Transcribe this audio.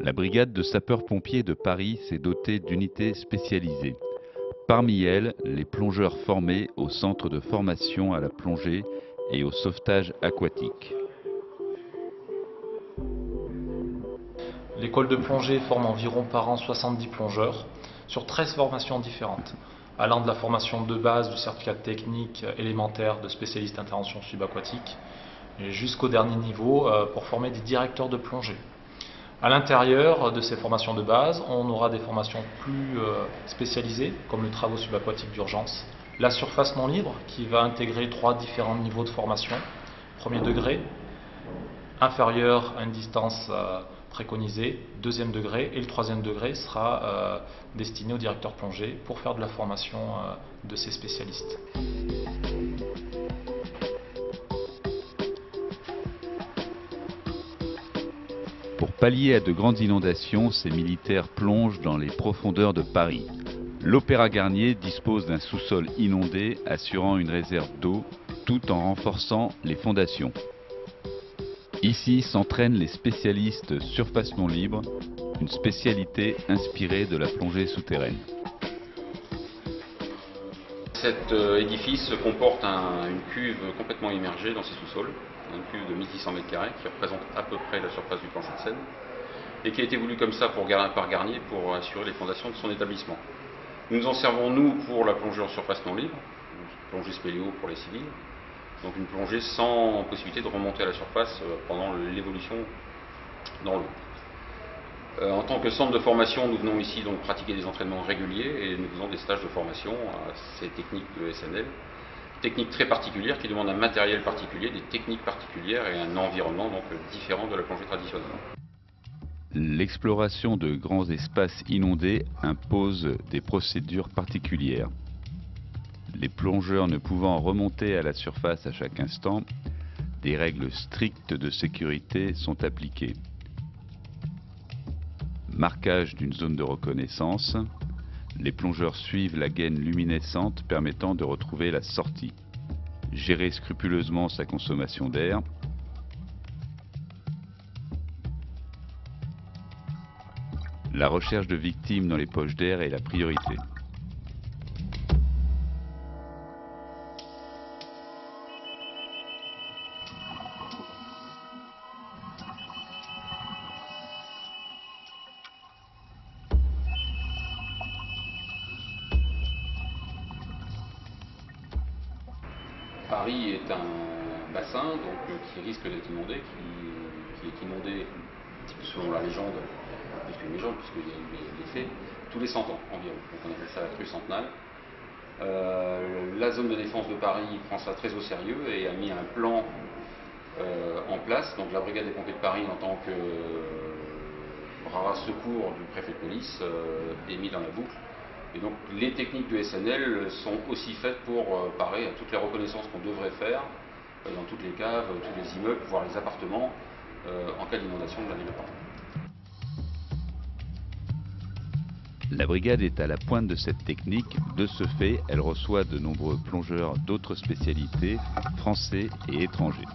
La brigade de sapeurs-pompiers de Paris s'est dotée d'unités spécialisées. Parmi elles, les plongeurs formés au centre de formation à la plongée et au sauvetage aquatique. L'école de plongée forme environ par an 70 plongeurs sur 13 formations différentes, allant de la formation de base du certificat technique élémentaire de spécialiste intervention subaquatique jusqu'au dernier niveau pour former des directeurs de plongée. À l'intérieur de ces formations de base, on aura des formations plus spécialisées, comme le travaux subaquatiques d'urgence, la surface non libre, qui va intégrer 3 différents niveaux de formation. Premier degré, inférieur à une distance préconisée, deuxième degré, et le troisième degré sera destiné aux directeurs plongée pour faire de la formation de ces spécialistes. Pour pallier à de grandes inondations, ces militaires plongent dans les profondeurs de Paris. L'Opéra Garnier dispose d'un sous-sol inondé assurant une réserve d'eau tout en renforçant les fondations. Ici s'entraînent les spécialistes surface non libre, une spécialité inspirée de la plongée souterraine. Cet édifice comporte une cuve complètement immergée dans ses sous-sols, une cuve de 1600 m² qui représente à peu près la surface du plancher de Seine et qui a été voulu comme ça par Garnier pour assurer les fondations de son établissement. Nous nous en servons nous pour la plongée en surface non libre, plongée spéléo pour les civils, donc une plongée sans possibilité de remonter à la surface pendant l'évolution dans l'eau. En tant que centre de formation, nous venons ici donc pratiquer des entraînements réguliers et nous faisons des stages de formation à ces techniques de SNL. Techniques très particulières qui demandent un matériel particulier, des techniques particulières et un environnement donc différent de la plongée traditionnelle. L'exploration de grands espaces inondés impose des procédures particulières. Les plongeurs ne pouvant remonter à la surface à chaque instant, des règles strictes de sécurité sont appliquées. Marquage d'une zone de reconnaissance, les plongeurs suivent la gaine luminescente permettant de retrouver la sortie. Gérer scrupuleusement sa consommation d'air. La recherche de victimes dans les poches d'air est la priorité. Paris est un bassin qui risque d'être inondé, qui est inondé, selon la légende, plus qu'une légende, puisqu'il y a eu des faits, tous les 100 ans environ. Donc on appelle ça la crue centenale. La zone de défense de Paris prend ça très au sérieux et a mis un plan en place. Donc la brigade des pompiers de Paris, en tant que bras secours du préfet de police, est mis dans la boucle. Et donc les techniques de SNL sont aussi faites pour parer à toutes les reconnaissances qu'on devrait faire dans toutes les caves, tous les immeubles, voire les appartements, en cas d'inondation de la ville de Paris. La brigade est à la pointe de cette technique. De ce fait, elle reçoit de nombreux plongeurs d'autres spécialités, français et étrangers.